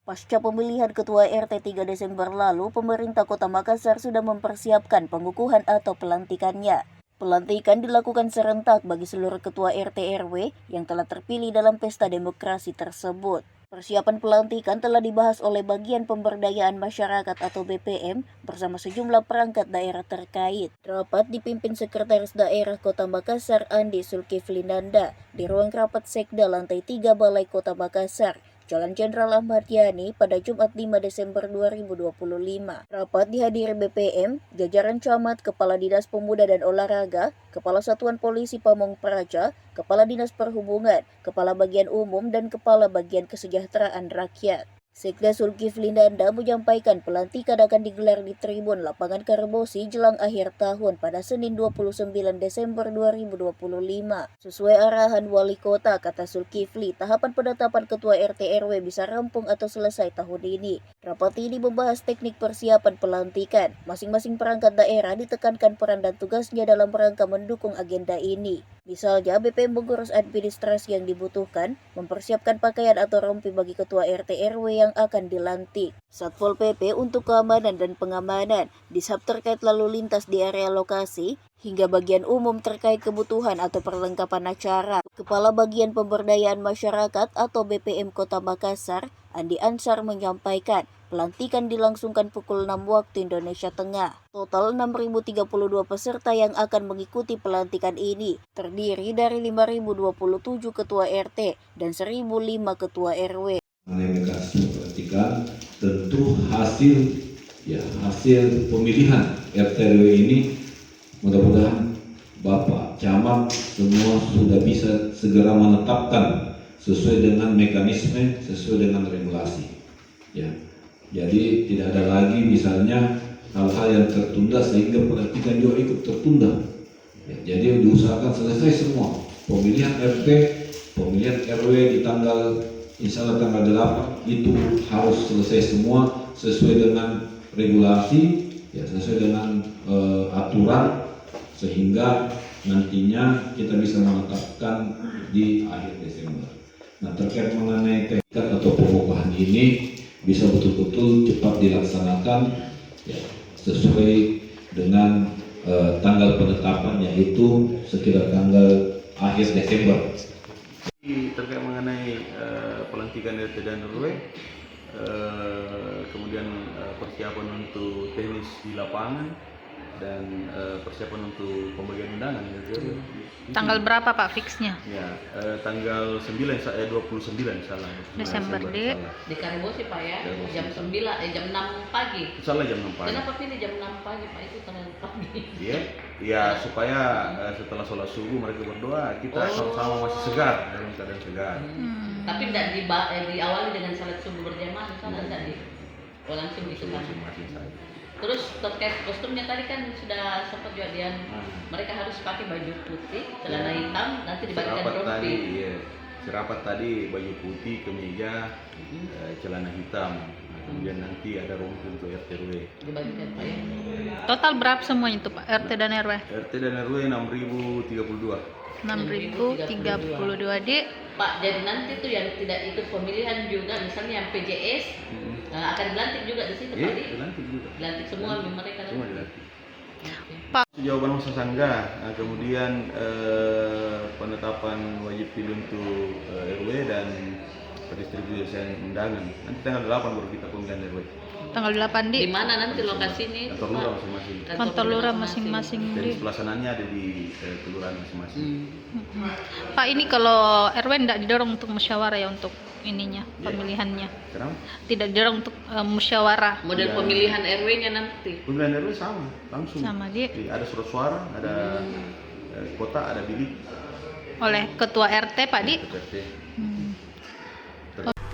Pasca pemilihan Ketua RT 3 Desember lalu, pemerintah Kota Makassar sudah mempersiapkan pengukuhan atau pelantikannya. Pelantikan dilakukan serentak bagi seluruh Ketua RT RW yang telah terpilih dalam pesta demokrasi tersebut. Persiapan pelantikan telah dibahas oleh Bagian Pemberdayaan Masyarakat atau BPM bersama sejumlah perangkat daerah terkait. Rapat dipimpin Sekretaris Daerah Kota Makassar Andi Zulkiflinanda di ruang rapat Sekda lantai 3 Balai Kota Makassar, Jalan Jenderal Ahmad Yani pada Jumat 5 Desember 2025. Rapat dihadiri BPM, jajaran camat, Kepala Dinas Pemuda dan Olahraga, Kepala Satuan Polisi Pamong Praja, Kepala Dinas Perhubungan, Kepala Bagian Umum, dan Kepala Bagian Kesejahteraan Rakyat. Sekda Zulkiflinanda menyampaikan pelantikan akan digelar di Tribun Lapangan Karbosi jelang akhir tahun pada Senin 29 Desember 2025. Sesuai arahan Wali Kota, kata Zulkifli, tahapan penetapan Ketua RT RW bisa rampung atau selesai tahun ini. Rapat ini membahas teknik persiapan pelantikan. Masing-masing perangkat daerah ditekankan peran dan tugasnya dalam rangka mendukung agenda ini. Misalnya, BPM mengurus administrasi yang dibutuhkan, mempersiapkan pakaian atau rompi bagi Ketua RT RW yang akan dilantik. Satpol PP untuk keamanan dan pengamanan, Dishab terkait lalu lintas di area lokasi, hingga bagian umum terkait kebutuhan atau perlengkapan acara. Kepala Bagian Pemberdayaan Masyarakat atau BPM Kota Makassar, Andi Ansar menyampaikan, pelantikan dilangsungkan pukul 6 waktu Indonesia Tengah. Total 6.032 peserta yang akan mengikuti pelantikan ini, terdiri dari 5.027 ketua RT dan 1.005 ketua RW. Mekanisme pelantikan tentu hasil pemilihan RT RW ini mudah-mudahan Bapak Camat semua sudah bisa segera menetapkan sesuai dengan mekanisme, sesuai dengan regulasi. Ya. Jadi tidak ada lagi misalnya hal-hal yang tertunda sehingga pelantikan juga ikut tertunda. Ya, jadi diusahakan selesai semua pemilihan RT, pemilihan RW di insya Allah tanggal 8 itu harus selesai semua sesuai dengan regulasi, ya sesuai dengan aturan sehingga nantinya kita bisa menetapkan di akhir Desember. Nah, terkait mengenai teknik atau pengukuhan ini bisa betul-betul cepat dilaksanakan ya, sesuai dengan tanggal penetapan yaitu sekitar tanggal akhir Desember. Terkait mengenai pelantikan RT dan RW, kemudian persiapan untuk teknis di lapangan dan persiapan untuk pembagian undangan. Tanggal berapa Pak fixnya? Ya, tanggal 29 salah. Desember di Karbosi Pak ya, jam 6 pagi. Salah jam 6 pagi. Kenapa pilih jam 6 pagi Pak, itu terlalu pagi? Iya, ya supaya setelah sholat subuh mereka berdoa, kita sama-sama masih segar, dalam keadaan segar. Tapi tidak diawali dengan salat subuh berjamaah, misalnya tidak di langsung gitu kan? Terus terkait kostumnya tadi kan sudah sempat juga mereka harus pakai baju putih, celana hitam, nanti dibagikan rompi. Serapat tadi baju putih, kemeja, celana hitam. Kemudian nanti ada rompi untuk RT RW. Dibagikan Pak ya. Total berapa semuanya itu Pak, RT dan RW? RT dan RW 6.032. 6.032 Dik. Pak, jadi nanti tuh yang tidak ikut pemilihan juga, misalnya yang PJS akan dilantik juga di situ Pak. Dilantik juga. Dilantik semua mereka. Semua dilantik. Pak. Jawaban masa sangga, kemudian penetapan wajib pilih untuk RW dan pendistribusian undangan. Nanti tanggal 8 baru kita pemilihan RW. Tanggal 8 Dik. Di mana nanti lokasi ini? Kantor lurah masing-masing. Kantor lurah masing-masing Dan Dik. pelaksanaannya ada di kelurahan masing-masing. Pak, ini kalau RW tidak didorong untuk musyawarah ya untuk ininya, pemilihannya. Kenapa? Tidak didorong untuk musyawarah. Model pemilihan RW-nya nanti. Pemilihan RW sama, langsung. Sama Dik. Jadi ada surat suara, ada kota, ada bilik. Oleh ketua RT Pak Dik.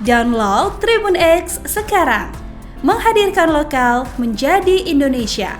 Download Tribun X sekarang, menghadirkan lokal menjadi Indonesia.